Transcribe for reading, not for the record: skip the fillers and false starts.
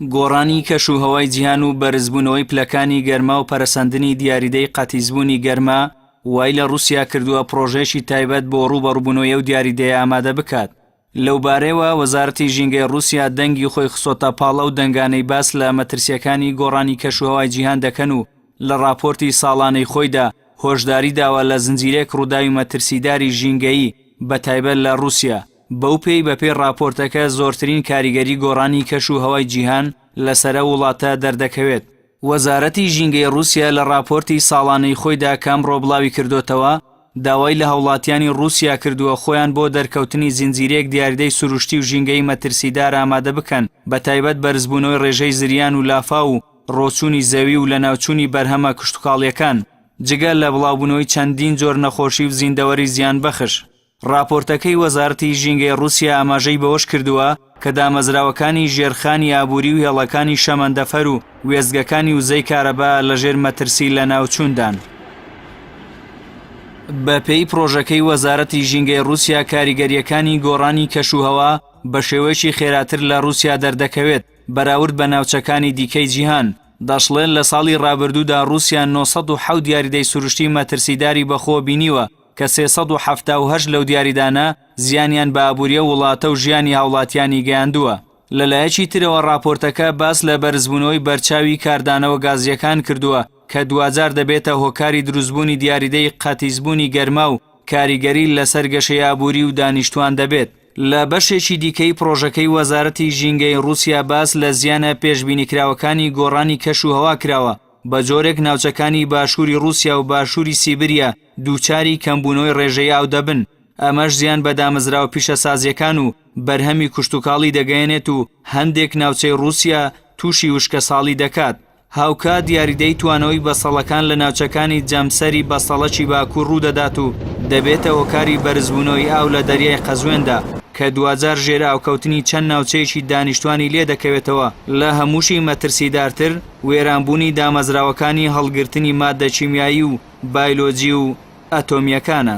گۆڕانی کەشوهەوای جیهان و بەرزبوونەوەی پلەکانی گەرما و پەرەسەندنی دیاریدەی قەتیزبوونی گەرما وای لە رووسیا کردووە پرۆژێکی تایبەت بۆ ڕوبەڕووبوونەوەی و دیاریدەیە ئامادە بکات. لەو بارەیەوە وەزارەتی ژینگەی رووسیا دەنگی خۆی خسۆتە پاڵە و دەنگانەی باس لە مەترسیەکانی گۆڕانی کەشوهەوای جیهان دەکەن و لە راپۆرتی ساڵانەی خۆیدا هۆشداری داوە لە زنجیرەیەک ڕووداوی مەترسیداری ژینگەیی بەتایبەت لە رووسیا. بەو پێی بەپێی راپۆرتەکە زۆرترین کاریگەری گۆڕانی کەشوهەوای جیهان لەسەرە وڵاتە دەردەکەوێت. وەزارەتی ژینگەی رووسیا لە راپۆرتی ساڵانەی خۆیدا کام ڕۆبڵاوی کردوتەوە داوای لە هاوڵاتیانی رووسیا کردووە خۆیان بۆ دەرکەوتنی زنجیرەیەک دیاریدەی سروشتی و ژینگەی مەترسیدار ئامادە بکەن بەتایبەت بەرزبوونەوەی ڕێژەی زریان و لافا و ڕۆچوونی زەوی و لە ناوچوونی بەرهەمە کشتتوکاڵیەکان جگە لە بڵاوبوونەوەی چەندین جۆر نەخۆشی و زیندەوەری زیان بەخش. راپۆرتەکەی وەزارەتی ژینگەی رووسیا ئاماژەی بەوەش کردووە کە دامەزراوەکانی ژێرخانی ئابووری و هێڵەکانی شەمەندەفەر و وێزگەکانی وزەی کارەبا لەژێر مەترسی لە ناوچووندان. بەپێی پرۆژەکەی وەزارەتی ژینگەی رووسیا کاریگەریەکانی گۆڕانی کەشوهەوا بە شێوەیەکی خێراتر لە رووسیا دەردەکەوێت بەراورد بە ناوچەکانی دیکەی جیهان. دەشڵێن لە ساڵی ڕابردوودا رووسیا 907 دیاریدەی سروشتی مەترسیداری بەخۆ بینیوە کە 378 لەو دیاریدانە زیانیان بە ئابووریە وڵاتە و ژیانی هاوڵاتیانی گەیاندووە. لەلایەکی ترەوە راپۆرتەکە باس لە بەرزبوونەوەی بەرچاوی کاردانەوە گازیەکان کردووە کە دوجار دەبێتە هۆکاری دروستبوونی دیاریدەی قەتیزبوونی گەرما و کاریگەری لەسەر گەشەی ئابووری و دانیشتوان دەبێت. لە بەشێکی دیکەی پرۆژەکەی وەزارەتی ژینگەی رووسیا باس لە زیانە پێشبینیکراوەکانی گۆڕانی کەشوهەوا کراوە بە جۆرێک ناوچەکانی باشووری رووسیا و باشووری سیبریا دووچاری کەمبوونەوەی ڕێژەی ئاو دەبن. ئەمەش زیان بە دامەزراوە پیشەسازیەکان و بەرهەمی کشتتوکاڵی دەگەیەنێت و هەندێک ناوچەی رووسیا تووشی وشکە ساڵی دەکات. هاوکە دیاریدەی توانەوەی بەسەڵەکان لە ناوچەکانی جەمسەری بەسەڵەکی باکوور ڕوودەدات و دەبێتە هۆکاری بەرزبوونەوەی ئاو لە دەریای قەزوێندا کە دوجار ژێرە ئاوکەوتنی چەند ناوچەیەکی دانیشتوانی لێ دەکەوێتەوە. لە هەمووشی مەترسیدارتر وێرانبوونی دامەزراوەکانی هەڵگرتنی مادە چیمیایی و بایۆلۆجی و ئەتۆمیەکانە.